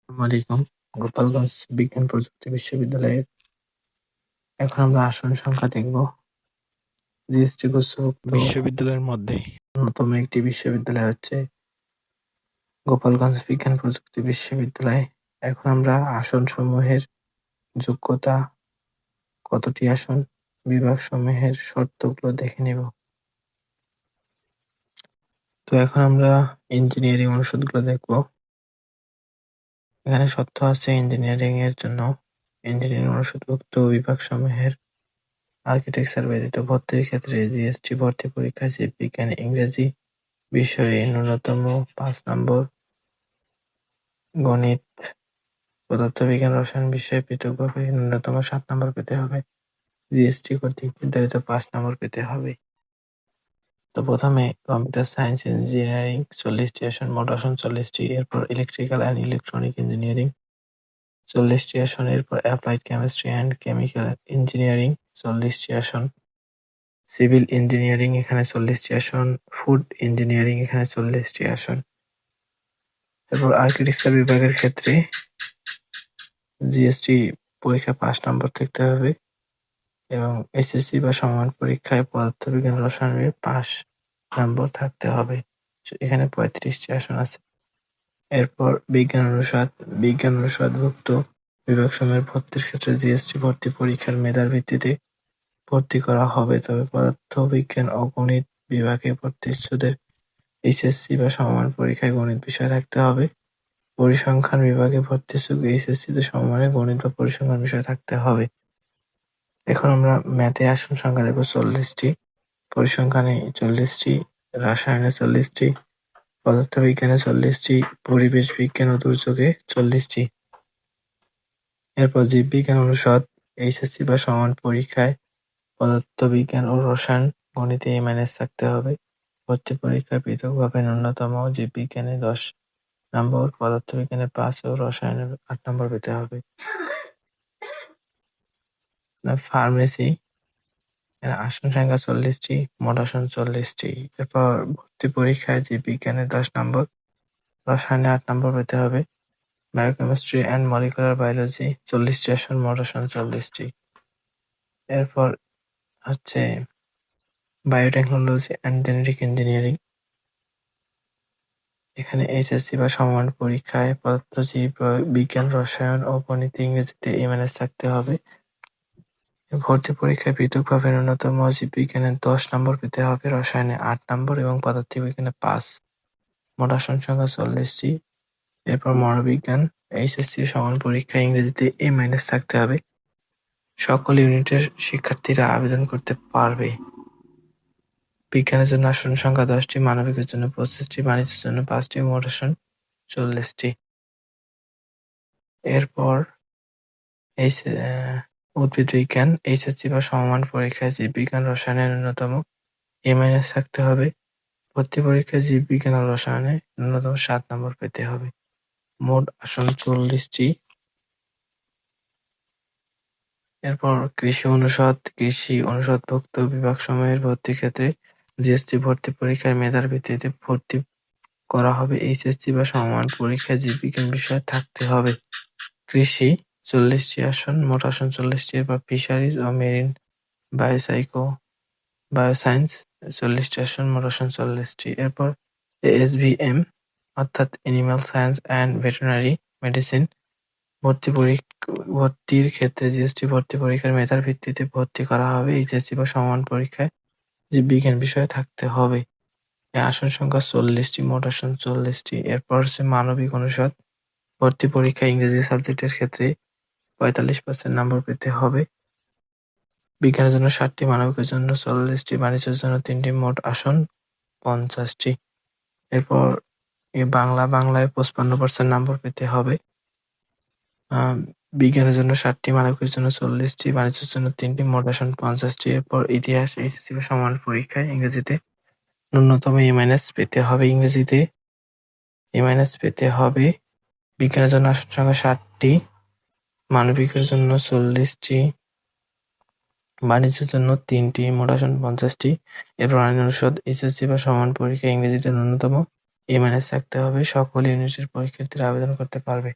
আসসালামু আলাইকুম। গোপালগঞ্জ বিজ্ঞান প্রযুক্তি বিশ্ববিদ্যালয়ের এখন আমরা আসন সংখ্যা দেখব। জিএসটি গুচ্ছভুক্ত বিশ্ববিদ্যালয়ের মধ্যে অন্যতম একটি বিশ্ববিদ্যালয় হচ্ছে গোপালগঞ্জ বিজ্ঞান প্রযুক্তি বিশ্ববিদ্যালয়। এখন আমরা আসন সমূহের যোগ্যতা, কতটি আসন, বিভাগ সমূহের শর্তগুলো দেখে নেব। তো এখন আমরা ইঞ্জিনিয়ারিং অনুষদগুলো দেখব। এখানে শর্ত আছে ইঞ্জিনিয়ারিং এর জন্য ইঞ্জিনিয়ারিং অনুষদভুক্ত বিভাগ সমূহের আর্কিটেকচার ব্যতীত ভর্তির ক্ষেত্রে জিএসটি ভর্তি পরীক্ষায় জীববিজ্ঞান ইংরেজি বিষয়ে ন্যূনতম ৫ নম্বর, গণিত, পদার্থবিজ্ঞান, রসায়ন বিষয়ে পৃথকভাবে ন্যূনতম ৭ নম্বর পেতে হবে। জিএসটি কর্তৃক নির্ধারিত ৫ নম্বর পেতে হবে। তো প্রথমে কম্পিউটার সায়েন্স ইঞ্জিনিয়ারিং ৪০টি আসন, মোট আসন ৪০টি। এরপর ইলেকট্রিক্যাল অ্যান্ড ইলেকট্রনিক ইঞ্জিনিয়ারিং ৪০টি আসন। এরপর applied chemistry and chemical engineering ৪০টি আসন। সিভিল ইঞ্জিনিয়ারিং এখানে ৪০টি আসন। ফুড ইঞ্জিনিয়ারিং এখানে ৪০টি আসন। এরপর আর্কিটেকচার বিভাগের ক্ষেত্রে জিএসটি পরীক্ষায় ৫ নম্বর থাকতে হবে এবং এসএসসি বা সমমান পরীক্ষায় পদার্থবিজ্ঞান রসায়ন বিভাগে ৫ নম্বর থাকতে হবে। এখানে ৩৫টি আসন আছে। এরপর বিজ্ঞান অনুষদভুক্ত বিভাগসমূহের ভর্তির ক্ষেত্রে জিএসটি ভর্তি পরীক্ষার মেধার ভিত্তিতে ভর্তি করা হবে, তবে পদার্থবিজ্ঞান ও গণিত বিভাগে ভর্তি ইচ্ছুকদের এইচএসসি বা সমমান পরীক্ষায় গণিত বিষয় থাকতে হবে। পরিসংখ্যান বিভাগে ভর্তি ইচ্ছুক এইচএসসিতে সমমানের গণিত বা পরিসংখ্যান বিষয় থাকতে হবে। এখন আমরা ম্যাথে আসন সংখ্যা দেখব ৪০টি, পরিসংখ্যানে ৪০টি, রসায়নে ৪০টি, পদার্থবিজ্ঞানে ৪০টি, পরিবেশ বিজ্ঞান ও দুর্যোগে ৪০টি। এরপর জীববিজ্ঞান অনুষদ এইচএসসি বা সমান পরীক্ষায় পদার্থবিজ্ঞান ও রসায়ন গণিতে A- থাকতে হবে। ভর্তি পরীক্ষায় পৃথকভাবে ন্যূনতম জীববিজ্ঞানে ১০ নম্বর, পদার্থবিজ্ঞানে ৫ ও রসায়নে ৮ নম্বর পেতে হবে। ফার্মেসি আসন সংখ্যা ৪০টি, মোট আসন ৪০টি। এরপর ভর্তি পরীক্ষায় জীববিজ্ঞানে ১০ নম্বর, রসায়নে ৮ নম্বর পেতে হবে। বায়োকেমিস্ট্রি অ্যান্ড মলিকুলার বায়োলজি ৪০টি আসন, মোট আসন ৪০টি। এরপর হচ্ছে বায়োটেকনোলজি অ্যান্ড জেনেটিক ইঞ্জিনিয়ারিং, এখানে এইচএসসি বা সমমান পরীক্ষায় পদার্থজীব বিজ্ঞান, রসায়ন ও গণিতে ইংরেজিতে A- থাকতে হবে। ভর্তি পরীক্ষায় পৃথকভাবে ন্যূনতম জীববিজ্ঞানে ১০ নম্বর পেতে হবে, রসায়নে ৮ নম্বর এবং পদার্থবিজ্ঞানে ৫। মোট আসন সংখ্যা ৪০টি। এরপর মনোবিজ্ঞান এইচএসসি সমান পরীক্ষায় ইংরেজিতে A- থাকতে হবে। সকল ইউনিটের শিক্ষার্থীরা আবেদন করতে পারবে। বিজ্ঞানের জন্য আসন সংখ্যা ১০টি, মানবিকের জন্য ২৫টি, বাণিজ্যের জন্য ৫টি, মোট আসন ৪০টি। এরপর উদ্ভিদ বিজ্ঞান এইচএসসি বা সমমান পরীক্ষায় জীববিজ্ঞান, রসায়নে ন্যূনতম A- থাকতে হবে। ভর্তি পরীক্ষায় জীববিজ্ঞান ও রসায়নে ন্যূনতম ৭ নম্বর পেতে হবে। মোট আসন ৪০টি। এরপর কৃষি অনুষদভুক্ত বিভাগসমূহের ভর্তির ক্ষেত্রে জিএসটি ভর্তি পরীক্ষায় মেধার ভিত্তিতে ভর্তি করা হবে। এইচএসসি বা সমমান পরীক্ষায় জীববিজ্ঞান বিষয় থাকতে হবে। কৃষি ৪০টি আসন, মোট আসন ৪০টি। এরপর ফিশারিজ ও মেরিন বায়োসায়েন্স ৪০টি আসন, মোট আসন ৪০টি। এরপর এএসভিএম অর্থাৎ animal science and veterinary medicine ভর্তির ক্ষেত্রে জিএসটি ভর্তি পরীক্ষার মেধার ভিত্তিতে ভর্তি করা হবে। এইচএসসি বা সমমান পরীক্ষায় জীববিজ্ঞান বিষয় থাকতে হবে। এই আসন সংখ্যা ৪০টি, মোট আসন ৪০টি। এরপর হচ্ছে মানবিক অনুষদ ভর্তি পরীক্ষায় ইংরেজি সাবজেক্টের ক্ষেত্রে ৪৫% নম্বর পেতে হবে। বিজ্ঞানের জন্য ৬০টি, মানবিকের জন্য ৪০টি, বাণিজ্যের জন্য ৩টি, মোট আসন ৫০টি। এরপর বাংলায় ৫৫% নম্বর পেতে হবে। বিজ্ঞানের জন্য ৬০টি, মানবিকের জন্য ৪০টি, বাণিজ্যের জন্য ৩টি, মোট আসন ৫০টি। এরপর ইতিহাস এইচএসসি বা সমান পরীক্ষায় ইংরেজিতে ন্যূনতম A- পেতে হবে। পেতে হবে। বিজ্ঞানের জন্য আসন সংখ্যা ৬০টি, মানবিকের জন্য ৪০টি, বাণিজ্যের জন্য ৩টি, মোট আসন ৫০টি। এরপর আইন অনুষদ এইচএসসি বা সমান পরীক্ষায় ইংরেজিতে ন্যূনতম A- থাকতে হবে। সকল ইউনিটের পরীক্ষার্থীরা আবেদন করতে পারবে।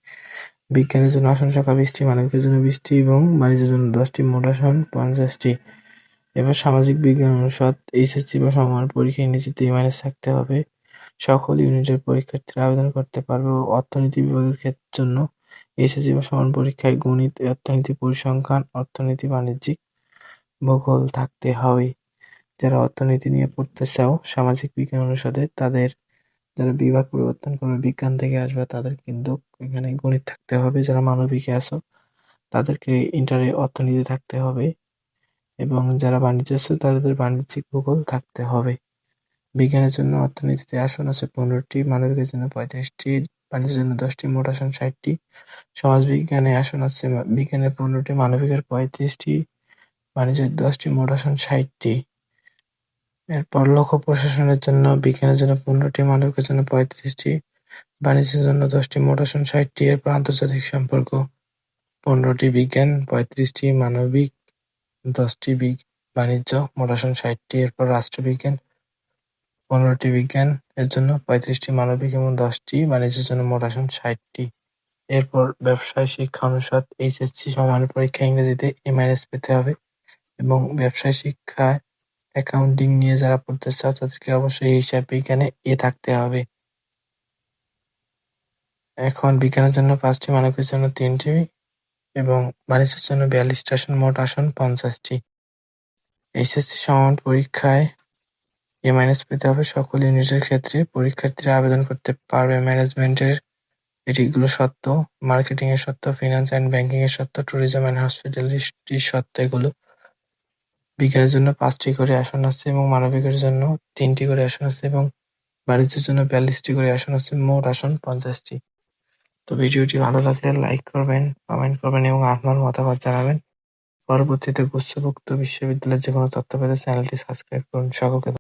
বিজ্ঞানের জন্য আসন সংখ্যা 20টি, মানবিকের জন্য 20টি এবং বাণিজ্যের জন্য 10টি, মোট আসন 50টি। এবার সামাজিক বিজ্ঞান অনুষদ এইচএসসি বা সমমান পরীক্ষায় ইংরেজিতে A- থাকতে হবে। সকল ইউনিটের পরীক্ষার্থীরা আবেদন করতে পারবে ও অর্থনীতি বিভাগের জন্য এইচএসসি বা সমান পরীক্ষায় গণিত, অর্থনীতি, পরিসংখ্যান, অর্থনীতি, বাণিজ্যিক, ভূগোল থাকতে হবে। যারা অর্থনীতি নিয়ে পড়তে চাও সামাজিক বিজ্ঞান অনুষদে, তাদের যারা বিভাগ পরিবর্তন করবে, বিজ্ঞান থেকে আসবে, তাদের কিন্তু এখানে গণিত থাকতে হবে। যারা মানবিকে আছো তাদেরকে ইন্টারে অর্থনীতি থাকতে হবে এবং যারা বাণিজ্যে আছো তাদের বাণিজ্যিক, ভূগোল থাকতে হবে। বিজ্ঞানের জন্য অর্থনীতিতে আসন আছে 15টি, মানবিকের জন্য 35টি, বাণিজ্যের জন্য 10টি, মোট আসন 60টি। সমাজবিজ্ঞানে আসন আছে বিজ্ঞানের 15টি, মানবিকের 35টি, বাণিজ্যের 10টি, মোট আসন 60টি। এরপর লোক প্রশাসনের জন্য বিজ্ঞানের জন্য 15টি, মানবিকের জন্য 35টি, বাণিজ্যের জন্য 10টি, মোট আসন 60টি। এরপর আন্তর্জাতিক সম্পর্ক 15টি, বিজ্ঞান 35টি, মানবিক 10টি, বাণিজ্য, মোট আসন 60টি। এরপর রাষ্ট্রবিজ্ঞান 15টি, বিজ্ঞান এর জন্য 35টি, মানবিক এবং 10টি, বাণিজ্যের জন্য মোট আসন 60টি। এরপর ব্যবসায় শিক্ষা অনুষদ এইচএসসি সমান পরীক্ষায় ইংরেজিতে A- পেতে হবে এবং ব্যবসায় শিক্ষায় অ্যাকাউন্টিং নিয়ে যারা পড়তে চাও তাদেরকে অবশ্যই হিসাব বিজ্ঞানে A থাকতে হবে। এখন বিজ্ঞানের জন্য 5টি, মানবিকের জন্য 3টি এবং বাণিজ্যের জন্য 42টি আসন, মোট আসন 50টি। এইচএসসি সমান পরীক্ষায় A- পেতে হবে সকল ইউনিটের ক্ষেত্রে। পরীক্ষার্থীরা আবেদন করতে পারবে ম্যানেজমেন্টের এগুলো সত্ত্ব, মার্কেটিং এর সত্ত্ব, ফিনান্স অ্যান্ড ব্যাংকিং এর সত্ত্ব, ট্যুরিজম অ্যান্ড হসপিটালিটির সত্ত্ব এগুলো। বিজ্ঞানের জন্য 5টি করে আসন আছে এবং মানবিকের জন্য 3টি করে আসন আছে এবং বাণিজ্যের জন্য 42টি করে আসন আছে, মোট আসন 50টি। তো ভিডিওটি ভালো লাগলে লাইক করবেন, কমেন্ট করবেন এবং আপনার মতামত জানাবেন। পরবর্তীতে গুচ্ছভুক্ত বিশ্ববিদ্যালয়ের যেকোনো তথ্য পেতে চ্যানেলটি সাবস্ক্রাইব করুন। সকলকে